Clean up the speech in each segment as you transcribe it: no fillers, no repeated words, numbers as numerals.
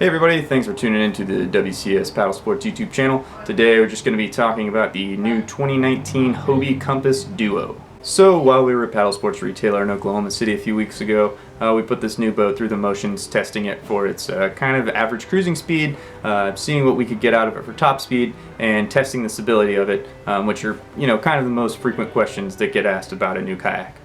Hey everybody, thanks for tuning in to the WCS Paddlesports YouTube channel. Today we're just going to be talking about the new 2019 Hobie Compass Duo. So while we were at Paddlesports Retailer in Oklahoma City a few weeks ago, we put this new boat through the motions, testing it for its kind of average cruising speed, seeing what we could get out of it for top speed, and testing the stability of it, which are, kind of the most frequent questions that get asked about a new kayak.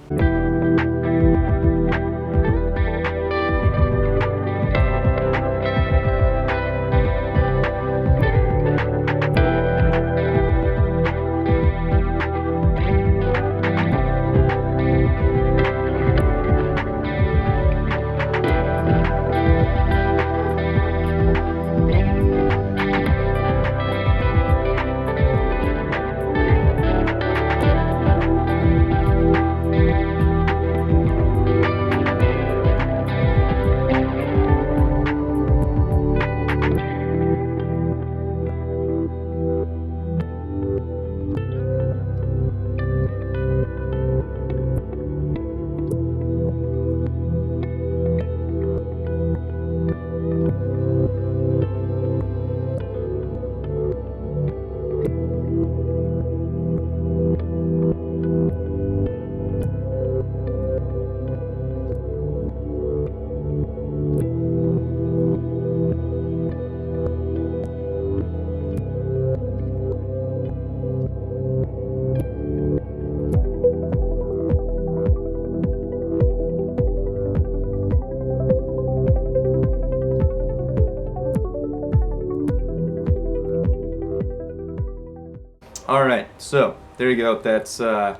Alright, so there you go. That's kind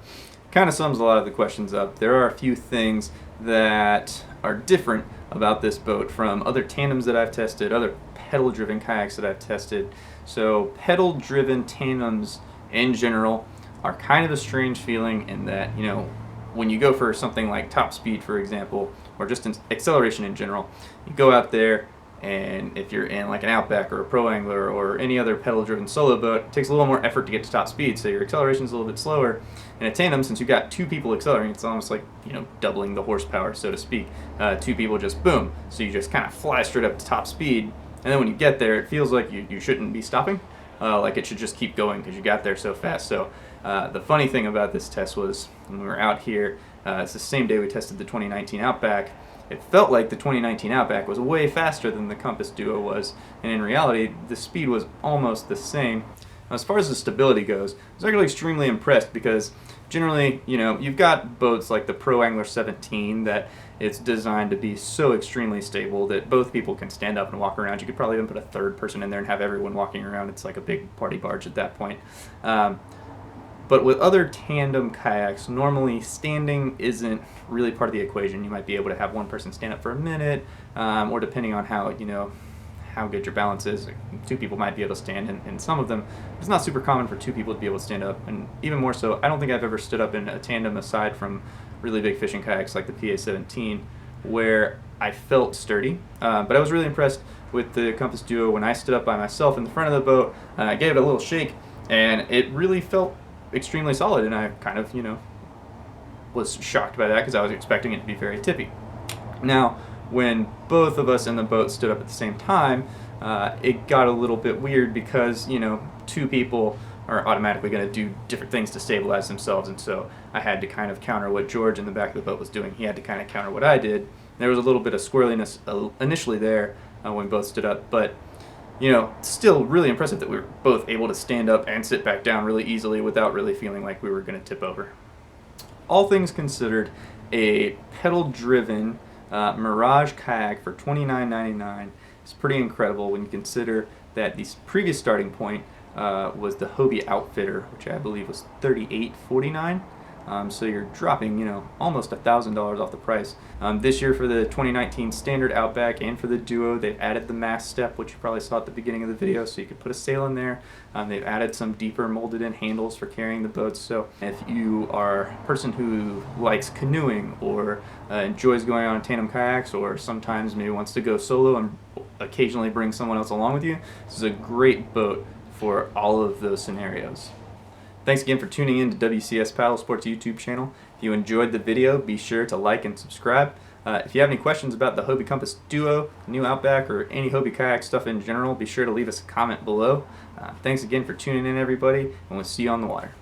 of sums a lot of the questions up. There are a few things that are different about this boat from other tandems that I've tested, other pedal-driven kayaks that I've tested. So pedal-driven tandems in general are kind of a strange feeling in that, when you go for something like top speed, for example, or just acceleration in general, you go out there, and if you're in like an Outback or a Pro Angler or any other pedal-driven solo boat, it takes a little more effort to get to top speed, so your acceleration is a little bit slower. In a tandem, since you've got two people accelerating, it's almost like, doubling the horsepower, so to speak. Two people just boom, so you just kind of fly straight up to top speed, and then when you get there, it feels like you shouldn't be stopping. Like it should just keep going because you got there so fast. So the funny thing about this test was when we were out here, it's the same day we tested the 2019 Outback. It felt like the 2019 Outback was way faster than the Compass Duo was, and in reality, the speed was almost the same. Now, as far as the stability goes, I was actually extremely impressed because generally, you've got boats like the Pro Angler 17 that it's designed to be so extremely stable that both people can stand up and walk around. You could probably even put a third person in there and have everyone walking around. It's like a big party barge at that point. But with other tandem kayaks, normally standing isn't really part of the equation. You might be able to have one person stand up for a minute, or depending on how good your balance is, two people might be able to stand. And some of them, it's not super common for two people to be able to stand up. And even more so, I don't think I've ever stood up in a tandem aside from really big fishing kayaks like the PA-17, where I felt sturdy. But I was really impressed with the Compass Duo when I stood up by myself in the front of the boat. I gave it a little shake, and it really felt extremely solid, and I kind of, was shocked by that because I was expecting it to be very tippy. Now, when both of us in the boat stood up at the same time, it got a little bit weird because, two people are automatically going to do different things to stabilize themselves, and so I had to kind of counter what George in the back of the boat was doing. He had to kind of counter what I did. There was a little bit of squirreliness initially there when we both stood up, but still really impressive that we were both able to stand up and sit back down really easily without really feeling like we were going to tip over. All things considered, a pedal-driven Mirage kayak for $29.99 is pretty incredible when you consider that the previous starting point was the Hobie Outfitter, which I believe was $38.49. So you're dropping, almost $1,000 off the price. This year for the 2019 Standard Outback and for the Duo, they've added the mast step, which you probably saw at the beginning of the video, so you could put a sail in there. They've added some deeper molded-in handles for carrying the boats, so if you are a person who likes canoeing or enjoys going on tandem kayaks, or sometimes maybe wants to go solo and occasionally bring someone else along with you, this is a great boat for all of those scenarios. Thanks again for tuning in to WCS Paddlesports YouTube channel. If you enjoyed the video, be sure to like and subscribe. If you have any questions about the Hobie Compass Duo, new Outback, or any Hobie Kayak stuff in general, be sure to leave us a comment below. Thanks again for tuning in, everybody, and we'll see you on the water.